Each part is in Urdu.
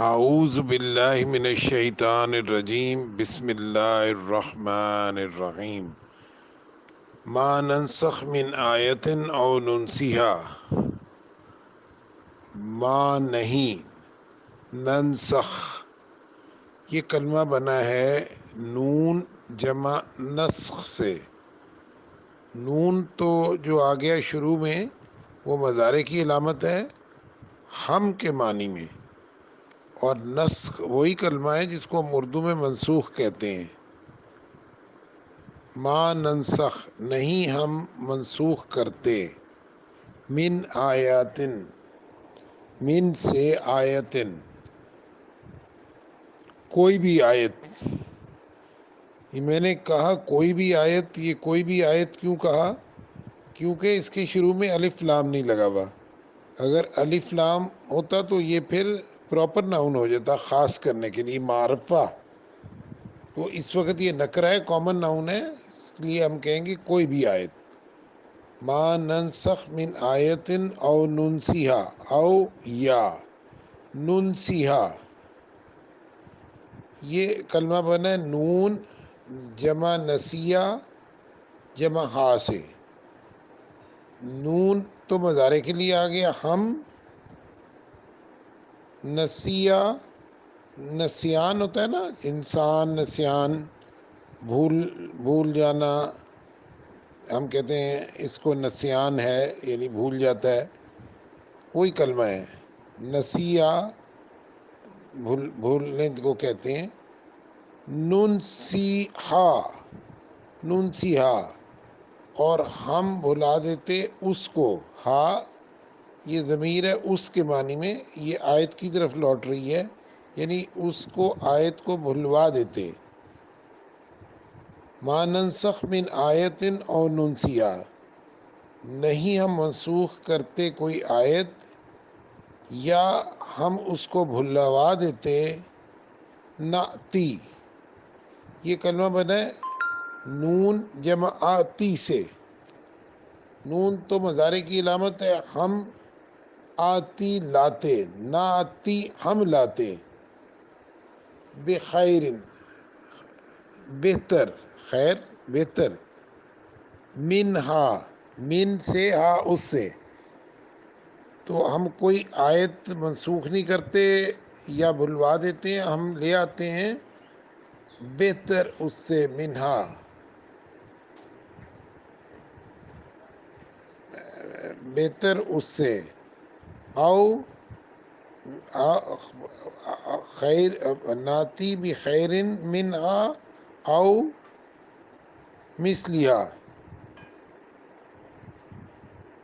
اعوذ باللہ من الشیطان الرجیم بسم اللہ الرحمن الرحیم ما ننسخ من آیت او ننسیها ما نہیں ننسخ یہ کلمہ بنا ہے نون جمع نسخ سے۔ نون تو جو آ گیا شروع میں وہ مضارع کی علامت ہے ہم کے معنی میں، اور نسخ وہی کلمہ ہے جس کو ہم اردو میں منسوخ کہتے ہیں۔ ما ننسخ نہیں ہم منسوخ کرتے، من آیاتن من سے آیتن کوئی بھی آیت۔ یہ میں نے کہا کوئی بھی آیت، یہ کوئی بھی آیت کیوں کہا؟ کیونکہ اس کے شروع میں الف لام نہیں لگا ہوا۔ اگر الف لام ہوتا تو یہ پھر پراپر ناؤن ہو جاتا، خاص کرنے کے لیے معرفہ۔ تو اس وقت یہ نکرہ ہے، کامن ناؤن ہے، اس لیے ہم کہیں گے کوئی بھی آیت۔ ما ننسخ من آیت او ننسیہا او یا ننسیہا، یہ کلمہ بنا ہے نون جمع نسیہ جمع ہا سے۔ نون تو مضارع کے لیے آ گیا ہم، نسیہ نسیان ہوتا ہے نا، انسان نسیان بھول جانا، ہم کہتے ہیں اس کو نسیان ہے، یعنی بھول جاتا ہے، وہی کلمہ ہے نسیہ، بھولنے کو کہتے ہیں۔ ننسیہا ننسیہا، اور ہم بھلا دیتے اس کو، ہا یہ ضمیر ہے اس کے معنی میں، یہ آیت کی طرف لوٹ رہی ہے، یعنی اس کو آیت کو بھلوا دیتے۔ ما ننسخ من آیت او ننسیہا، نہیں ہم منسوخ کرتے کوئی آیت یا ہم اس کو بھلوا دیتے، نعتی یہ کلمہ بنا ہے نون جمع آتی سے۔ نون تو مضارع کی علامت ہے ہم، آتی لاتے، نعتی ہم لاتے، بخیر بہتر، خیر بہتر، منہا من سے، ہا اس سے۔ تو ہم کوئی آیت منسوخ نہیں کرتے یا بھلوا دیتے ہیں، ہم لے آتے ہیں بہتر اس سے، منہا بہتر اس سے، او خیر ناتی بخیر منہا او مثلیہا،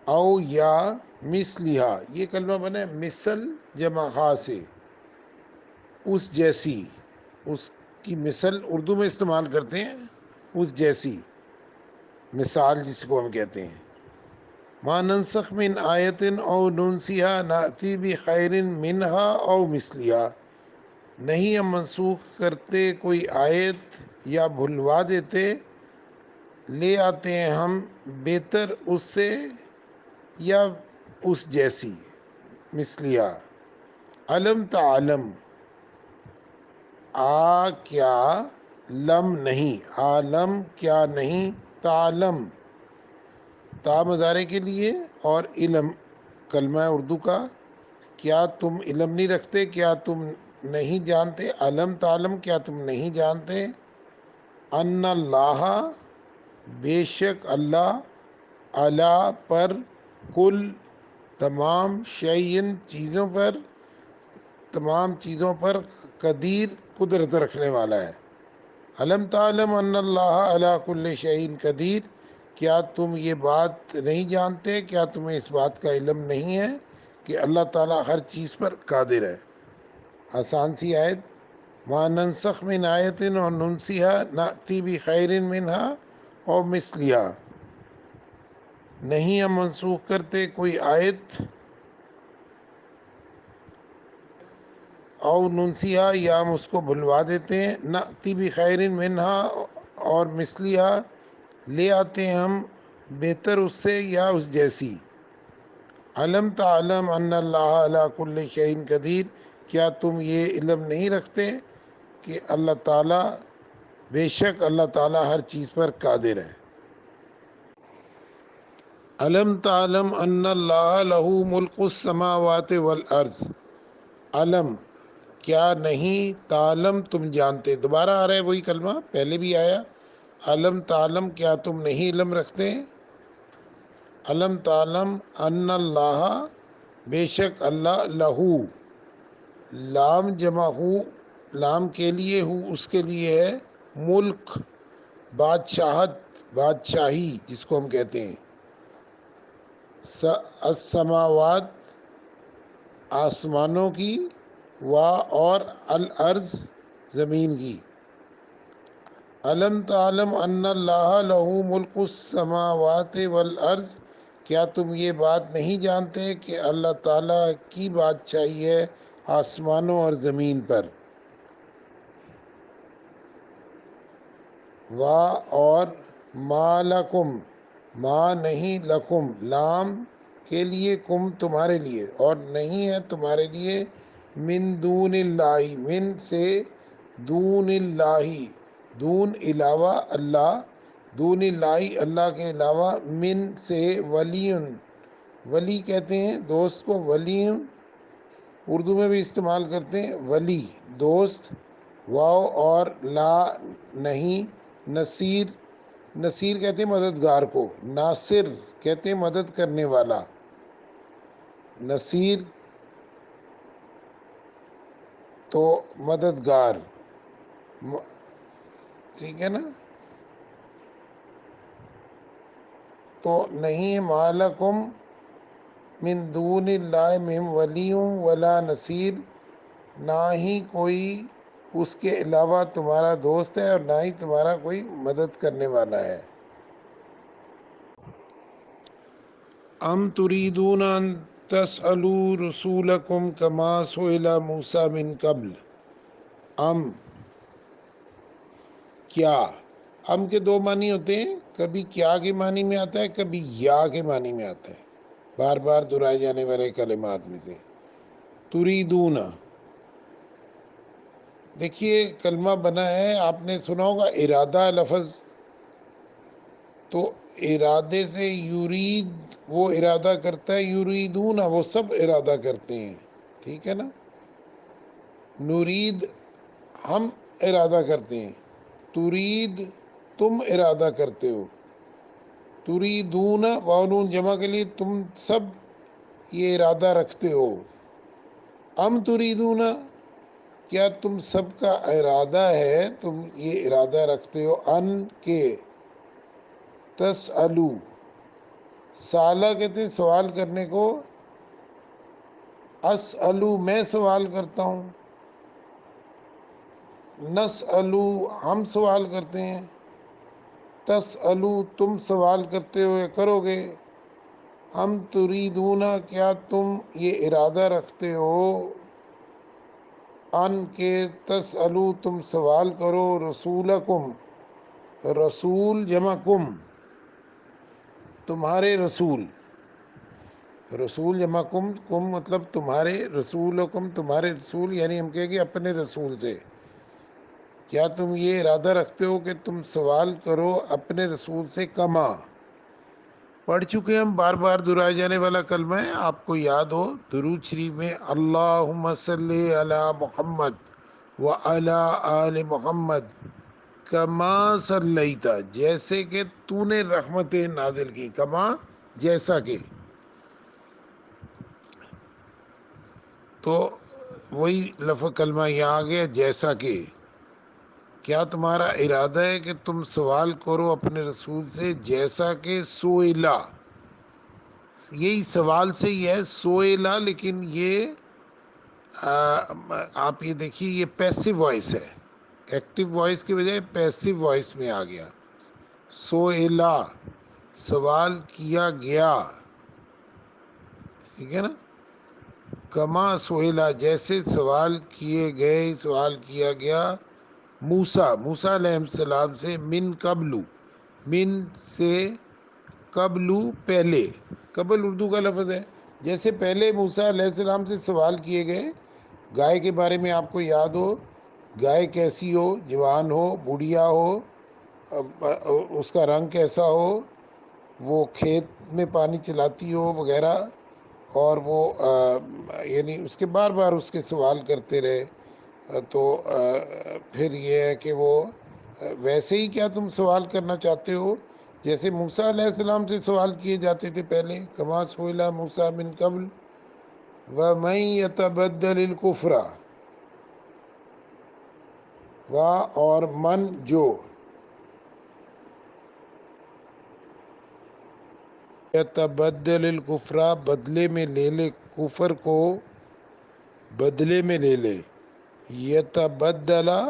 او یا مثلیہا، یہ کلمہ بنا ہے مثل جمع ہا سے، اس جیسی، اس کی مثل اردو میں استعمال کرتے ہیں، اس جیسی مثال جس کو ہم کہتے ہیں۔ ما ننسخ من آیت او ننسیہا نأتی بخیر منہا او مثلیہا، نہیں ہم منسوخ کرتے کوئی آیت یا بھلوا دیتے، لے آتے ہیں ہم بہتر اس سے یا اس جیسی، مثلیہ۔ علم تعلم، کیا لم نہیں، عالم کیا نہیں، تعلم تا مضارع کے لیے، اور علم کلمہ اردو کا، کیا تم علم نہیں رکھتے، کیا تم نہیں جانتے، علم تعلم کیا تم نہیں جانتے، ان اللہ بے شک اللہ، علی پر، کل تمام، شیئن چیزوں پر، تمام چیزوں پر، قدیر قدرت رکھنے والا ہے۔ علم تعلم ان اللہ علی کل شیء قدیر، کیا تم یہ بات نہیں جانتے، کیا تمہیں اس بات کا علم نہیں ہے کہ اللہ تعالیٰ ہر چیز پر قادر ہے۔ آسان سی آیت، ما ننسخ من آیت اور ننسیہا نأتی بخیر منہا او مثلیہا، نہیں ہم منسوخ کرتے کوئی آیت او ننسیہا یا ہم اس کو بھلوا دیتے ہیں، نأتی بخیر منہا اور مثلیہا لے آتے ہیں ہم بہتر اس سے یا اس جیسی۔ علم تعلم ان اللہ علی کل شیء قدیر، کیا تم یہ علم نہیں رکھتے کہ اللہ تعالیٰ، بے شک اللہ تعالیٰ ہر چیز پر قادر ہے۔ علم تعلم ان اللہ لہ ملک السماوات والارض، علم کیا نہیں، تعلم تم جانتے، دوبارہ آ رہا ہے وہی کلمہ، پہلے بھی آیا، علم تعلم کیا تم نہیں علم رکھتے، علم تعلم ان اللہ بے شک اللہ، لہو لام جمع ہو، لام کے لیے ہو، اس کے لیے ہے، ملک بادشاہت، بادشاہی جس کو ہم کہتے ہیں، السماوات آسمانوں کی، اور الارض زمین کی۔ علم تعلم ان اللہ لہ ملک السماوات والارض، کیا تم یہ بات نہیں جانتے کہ اللہ تعالیٰ کی بادشاہی ہے آسمانوں اور زمین پر، اور ما لکم، ما نہیں، لکم لام کے لیے، کم تمہارے لیے، اور نہیں ہے تمہارے لیے، من دون اللہ، من سے، دون اللہ دون علاوہ اللہ، دون اللہ اللہ کے علاوہ، من سے، ولی، ولی کہتے ہیں دوست کو، ولی اردو میں بھی استعمال کرتے ہیں، ولی دوست، واو اور لا نہیں، نصیر، نصیر کہتے ہیں مددگار کو، ناصر کہتے ہیں مدد کرنے والا، نصیر تو مددگار، ٹھیک ہے نا، تو نہیں، مالکم من دون اللہ من ولی ولا نصیر، نہ ہی کوئی اس کے علاوہ تمہارا دوست ہے، اور نہ ہی تمہارا کوئی مدد کرنے والا ہے۔ ام تریدون ان تسألوا رسولکم کما سئل موسیٰ من قبل، ام کیا، ام کے دو معنی ہوتے ہیں، کبھی کیا کے معنی میں آتا ہے، کبھی یا کے معنی میں آتا ہے، بار بار دہرائے جانے والے کلمات میں سے۔ تریدون، دیکھیے کلمہ بنا ہے، آپ نے سنا ہوگا ارادہ لفظ، تو ارادے سے یرید وہ ارادہ کرتا ہے، یریدون وہ سب ارادہ کرتے ہیں، ٹھیک ہے نا، نرید ہم ارادہ کرتے ہیں، ترید تم ارادہ کرتے ہو، تریدون واو نون جمع کے لیے، تم سب یہ ارادہ رکھتے ہو، ام تریدون کیا تم سب کا ارادہ ہے، تم یہ ارادہ رکھتے ہو، ان کے، تسألو، سالہ کہتے ہیں سوال کرنے کو، اسألو میں سوال کرتا ہوں، نسألو ہم سوال کرتے ہیں، تسألو تم سوال کرتے ہو یا کرو گے، ام تریدون کیا تم یہ ارادہ رکھتے ہو، ان کے، تسألو تم سوال کرو، رسولکم، رسول جمع کم، تمہارے رسول، رسول جمع کم، کم مطلب تمہارے، رسولکم تمہارے رسول، یعنی ہم کہیں گے اپنے رسول سے، کیا تم یہ ارادہ رکھتے ہو کہ تم سوال کرو اپنے رسول سے، کما پڑھ چکے ہم، بار بار دہرائے جانے والا کلمہ ہے، آپ کو یاد ہو، درود شریف میں اللہم صلی علی محمد وعلی آل محمد کما صلیت، جیسے کہ تو نے رحمتیں نازل کی، کما جیسا کہ، تو وہی لفظ کلمہ یہاں آ گیا، جیسا کہ، کیا تمہارا ارادہ ہے کہ تم سوال کرو اپنے رسول سے، جیسا کہ سوئلا، یہی سوال سے ہی ہے سوئلا، لیکن یہ آپ یہ دیکھیے یہ پیسو وائس ہے، ایکٹیو وائس کی بجائے پیسو وائس میں آ گیا، سوئلا سوال کیا گیا، ٹھیک ہے نا، کما سوئلا جیسے سوال کیے گئے، سوال کیا گیا، موسیٰ، موسیٰ علیہ السلام سے، من قبل، من سے، قبل پہلے، قبل اردو کا لفظ ہے، جیسے پہلے موسیٰ علیہ السلام سے سوال کیے گئے، گائے کے بارے میں آپ کو یاد ہو، گائے کیسی ہو، جوان ہو، بوڑھیا ہو، اس کا رنگ کیسا ہو، وہ کھیت میں پانی چلاتی ہو وغیرہ، اور وہ یعنی اس کے بار بار اس کے سوال کرتے رہے، تو پھر یہ ہے کہ وہ ویسے ہی کیا تم سوال کرنا چاہتے ہو جیسے موسیٰ علیہ السلام سے سوال کیے جاتے تھے پہلے، کما سئل موسیٰ من قبل ومن یتبدل الکفر، اور من جو یتبدل الکفر بدلے میں لے لے، کفر کو بدلے میں لے لے، یتبدلا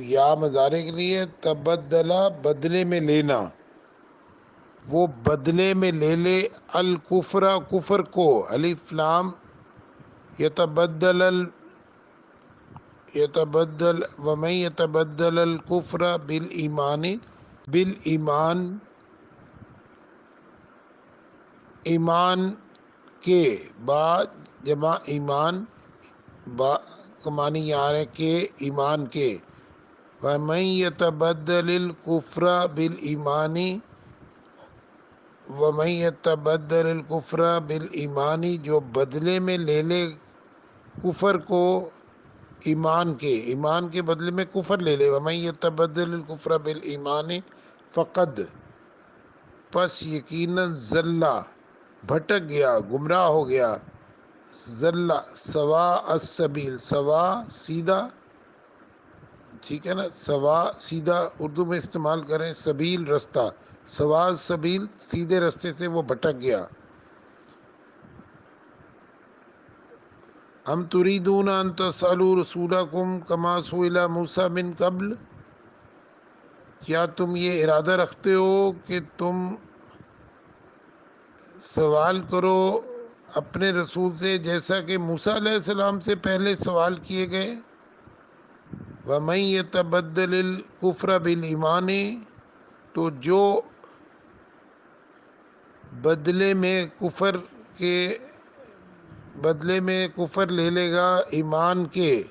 یا مضارع کے لیے، تبدلا بدلے میں لینا، وہ بدلے میں لے لے الکفر کفر کو، الف لام، یتبدل ومن یتبدل الکفر بالایمان، بالایمان ایمان کے بعد، جمع ایمان با کمانی یہاں ہے کہ ایمان کے، وَمَن يَتَبَدَّلِ الْكُفْرَ بِالْإِيمَانِ، وَمَن يَتَبَدَّلِ الْكُفْرَ بِالْإِيمَانِ جو بدلے میں لے لے کفر کو ایمان کے، ایمان کے بدلے میں کفر لے لے، وَمَن يَتَبَدَّلِ الْكُفْرَ بِالْإِيمَانِ فقد پس یقیناً ضلع بھٹک گیا، گمراہ ہو گیا، ضلع سواء السبیل، سوا سیدھا، ٹھیک ہے نا، سوا سیدھا اردو میں استعمال کریں، سبیل رستہ، سوا سبیل سیدھے رستے سے وہ بھٹک گیا۔ ام تریدون ان تسألوا رسولکم کما سئل موسیٰ من قبل، کیا تم یہ ارادہ رکھتے ہو کہ تم سوال کرو اپنے رسول سے جیسا کہ موسیٰ علیہ السلام سے پہلے سوال کیے گئے؟ وَمَن يَتَبَدَّلِ الْكُفْرَ بِالْإِيمَانِ تو جو بدلے میں کفر کے بدلے میں کفر لے لے گا ایمان کے،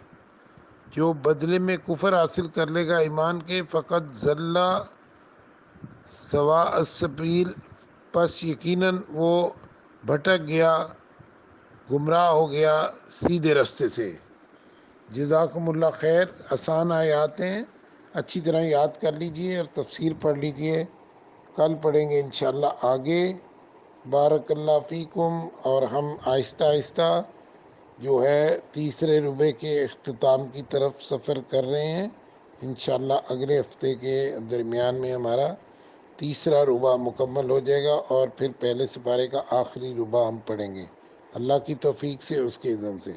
جو بدلے میں کفر حاصل کر لے گا ایمان کے، فقط ضل سواء السبیل پس یقیناً وہ بھٹک گیا، گمراہ ہو گیا سیدھے رستے سے۔ جزاکم اللہ خیر، آسان آیات ہیں، اچھی طرح یاد کر لیجئے اور تفسیر پڑھ لیجئے، کل پڑھیں گے انشاءاللہ آگے۔ بارک اللہ فیکم، اور ہم آہستہ آہستہ جو ہے تیسرے ربع کے اختتام کی طرف سفر کر رہے ہیں، انشاءاللہ اگلے ہفتے کے درمیان میں ہمارا تیسرا ربع مکمل ہو جائے گا، اور پھر پہلے سپارے کا آخری ربع ہم پڑھیں گے اللہ کی توفیق سے، اس کے اذن سے۔